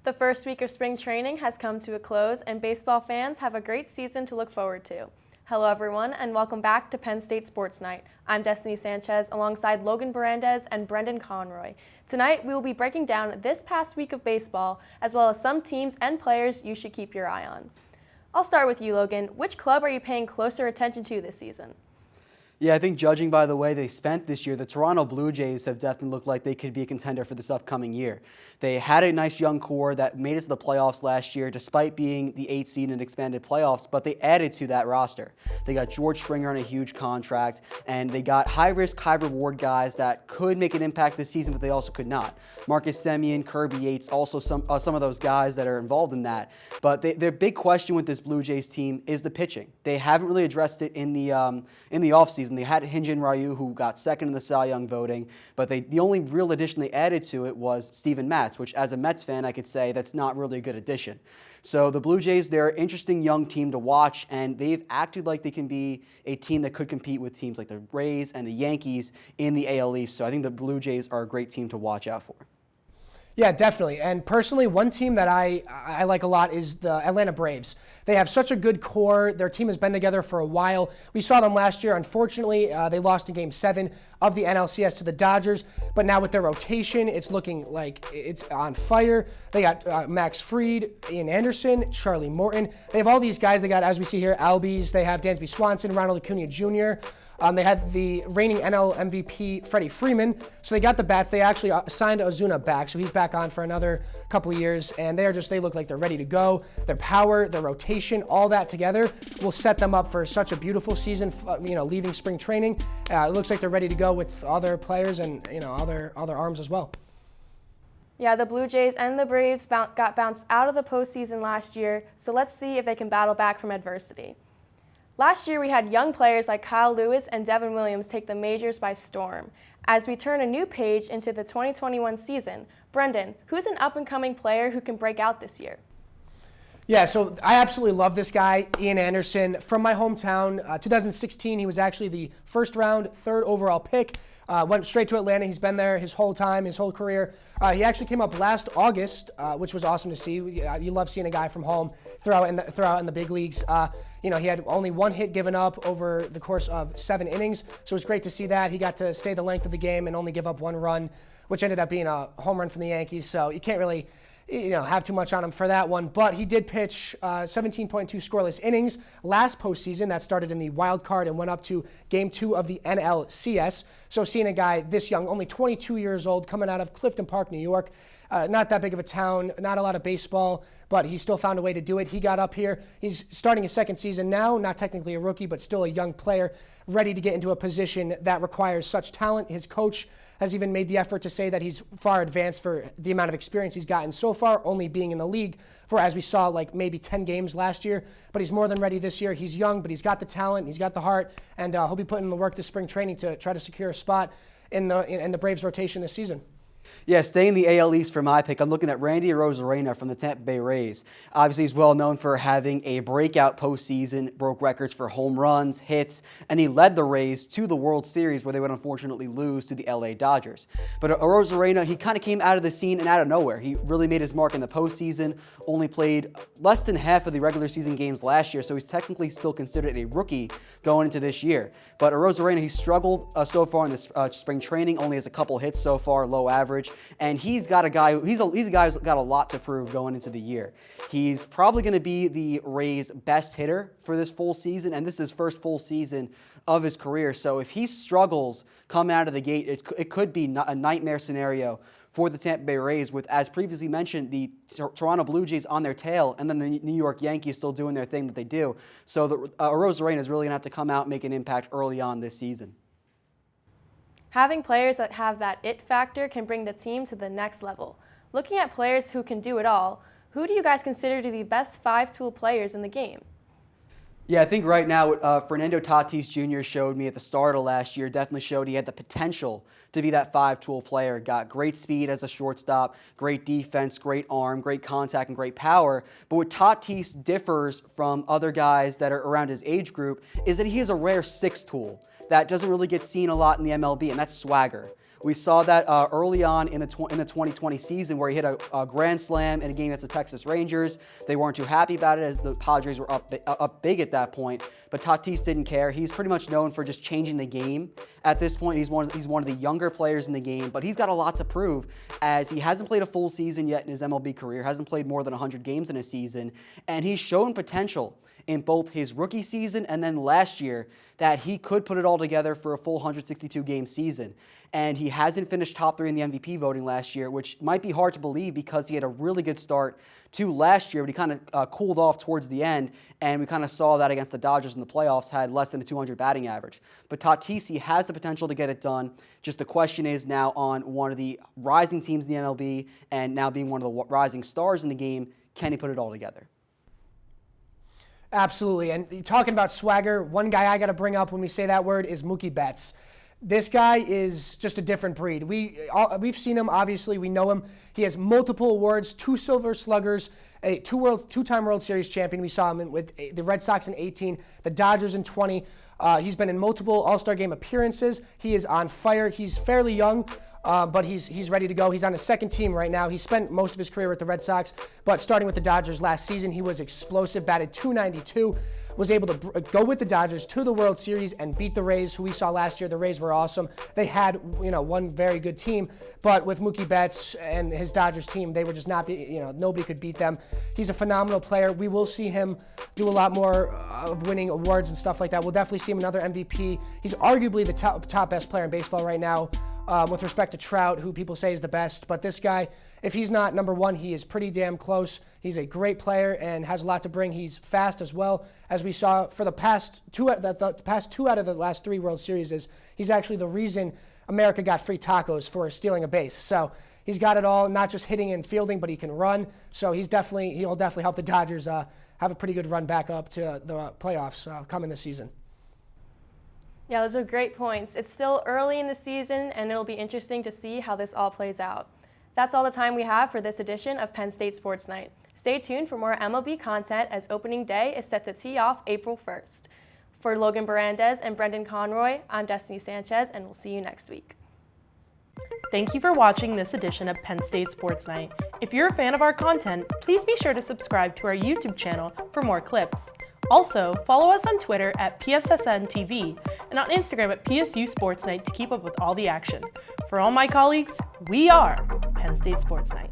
The first week of spring training has come to a close, and baseball fans have a great season to look forward to. Hello everyone, and welcome back to Penn State Sports Night. I'm Destiny Sanchez alongside Logan Bourandas and Brendan Conroy. Tonight we will be breaking down this past week of baseball, as well as some teams and players you should keep your eye on. I'll start with you, Logan. Which club are you paying closer attention to this season? Yeah, I think judging by the way they spent this year, the Toronto Blue Jays have definitely looked like they could be a contender for this upcoming year. They had a nice young core that made it to the playoffs last year, despite being the 8th seed in expanded playoffs, but they added to that roster. They got George Springer on a huge contract, and they got high-risk, high-reward guys that could make an impact this season, but they also could not. Marcus Semien, Kirby Yates, also some of those guys that are involved in that. But their big question with this Blue Jays team is the pitching. They haven't really addressed it in the offseason. They had Hyun-Jin Ryu, who got second in the Cy Young voting, but the only real addition they added to it was Steven Matz, which as a Mets fan, I could say that's not really a good addition. So the Blue Jays, they're an interesting young team to watch, and they've acted like they can be a team that could compete with teams like the Rays and the Yankees in the AL East. So I think the Blue Jays are a great team to watch out for. Yeah, definitely. And personally, one team that I like a lot is the Atlanta Braves. They have such a good core. Their team has been together for a while. We saw them last year. Unfortunately, they lost in Game 7 of the NLCS to the Dodgers. But now with their rotation, it's looking like it's on fire. They got Max Fried, Ian Anderson, Charlie Morton. They have all these guys. They got, as we see here, Albies. They have Dansby Swanson, Ronald Acuna Jr., they had the reigning NL MVP, Freddie Freeman. So they got the bats. They actually signed Ozuna back, so he's back on for another couple of years. And they look like they're ready to go. Their power, their rotation, all that together will set them up for such a beautiful season, leaving spring training. It looks like they're ready to go with all their players and, all their arms as well. Yeah, the Blue Jays and the Braves got bounced out of the postseason last year, so let's see if they can battle back from adversity. Last year, we had young players like Kyle Lewis and Devin Williams take the majors by storm. As we turn a new page into the 2021 season, Brendan, who's an up-and-coming player who can break out this year? Yeah, so I absolutely love this guy, Ian Anderson, from my hometown. 2016, he was actually the first-round, 3rd overall pick. Went straight to Atlanta. He's been there his whole time, his whole career. He actually came up last August, which was awesome to see. You love seeing a guy from home throw out in the big leagues. He had only 1 hit given up over the course of 7 innings, so it was great to see that. He got to stay the length of the game and only give up 1 run, which ended up being a home run from the Yankees. So you can't really have too much on him for that one. But he did pitch 17.2 scoreless innings last postseason. That started in the wild card and went up to Game 2 of the NLCS. So seeing a guy this young, only 22 years old, coming out of Clifton Park, New York, not that big of a town, not a lot of baseball, but he still found a way to do it. He got up here. He's starting his 2nd season now, not technically a rookie, but still a young player, ready to get into a position that requires such talent. His coach has even made the effort to say that he's far advanced for the amount of experience he's gotten so far, only being in the league for, as we saw, like maybe 10 games last year. But he's more than ready this year. He's young, but he's got the talent, he's got the heart, and he'll be putting in the work this spring training to try to secure a spot in the Braves rotation this season. Yeah, staying in the AL East for my pick, I'm looking at Randy Rosario from the Tampa Bay Rays. Obviously, he's well known for having a breakout postseason, broke records for home runs, hits, and he led the Rays to the World Series where they would unfortunately lose to the LA Dodgers. But Rosario, he kind of came out of the scene and out of nowhere. He really made his mark in the postseason, only played less than half of the regular season games last year, so he's technically still considered a rookie going into this year. But Rosario, he struggled so far in this spring training, only has a couple hits so far, low average. And he's a guy who's got a lot to prove going into the year. He's probably going to be the Rays' best hitter for this full season, and this is his first full season of his career. So if he struggles coming out of the gate, it could be a nightmare scenario for the Tampa Bay Rays with, as previously mentioned, the Toronto Blue Jays on their tail and then the New York Yankees still doing their thing that they do. So Rosario is really going to have to come out and make an impact early on this season. Having players that have that it factor can bring the team to the next level. Looking at players who can do it all, who do you guys consider to be the best 5-tool players in the game? Yeah, I think right now what Fernando Tatis Jr. showed me at the start of last year definitely showed he had the potential to be that 5-tool player. Got great speed as a shortstop, great defense, great arm, great contact, and great power. But what Tatis differs from other guys that are around his age group is that he is a rare 6-tool that doesn't really get seen a lot in the MLB, and that's swagger. We saw that early on in the 2020 season where he hit a grand slam in a game against the Texas Rangers. They weren't too happy about it as the Padres were up big at that point, but Tatis didn't care. He's pretty much known for just changing the game at this point. He's one of the younger players in the game, but he's got a lot to prove as he hasn't played a full season yet in his MLB career, hasn't played more than 100 games in a season, and he's shown potential in both his rookie season and then last year that he could put it all together for a full 162-game season. And he hasn't finished top 3 in the MVP voting last year, which might be hard to believe because he had a really good start to last year, but he kind of cooled off towards the end, and we kind of saw that against the Dodgers in the playoffs, had less than a 200 batting average. But Tatis, he has the potential to get it done. Just the question is now on one of the rising teams in the MLB and now being one of the rising stars in the game, can he put it all together? Absolutely. And talking about swagger, one guy I got to bring up when we say that word is Mookie Betts. This guy is just a different breed. We've seen him, obviously. We know him. He has multiple awards, 2 Silver Sluggers, a two-time World Series champion. We saw him with the Red Sox in 18, the Dodgers in 20. He's been in multiple All-Star Game appearances. He is on fire. He's fairly young, but he's ready to go. He's on his second team right now. He spent most of his career with the Red Sox, but starting with the Dodgers last season, he was explosive, batted .292, was able to go with the Dodgers to the World Series and beat the Rays, who we saw last year. The Rays were awesome. They had, one very good team, but with Mookie Betts and his Dodgers team, they were just not, nobody could beat them. He's a phenomenal player. We will see him do a lot more of winning awards and stuff like that. We'll definitely see him another MVP. He's arguably the top best player in baseball right now, with respect to Trout, who people say is the best. But this guy, if he's not number one, he is pretty damn close. He's a great player and has a lot to bring. He's fast as well, as we saw for the past two out of the last 3 World Series. He's actually the reason America got free tacos for stealing a base. So he's got it all, not just hitting and fielding, but he can run. So he'll definitely help the Dodgers have a pretty good run back up to the playoffs coming this season. Yeah, those are great points. It's still early in the season, and it'll be interesting to see how this all plays out. That's all the time we have for this edition of Penn State Sports Night. Stay tuned for more MLB content as opening day is set to tee off April 1st. For Logan Bourandas and Brendan Conroy, I'm Destiny Sanchez, and we'll see you next week. Thank you for watching this edition of Penn State Sports Night. If you're a fan of our content, please be sure to subscribe to our YouTube channel for more clips. Also, follow us on Twitter at PSSN TV and on Instagram at PSU Sports Night to keep up with all the action. For all my colleagues, we are Penn State Sports Night.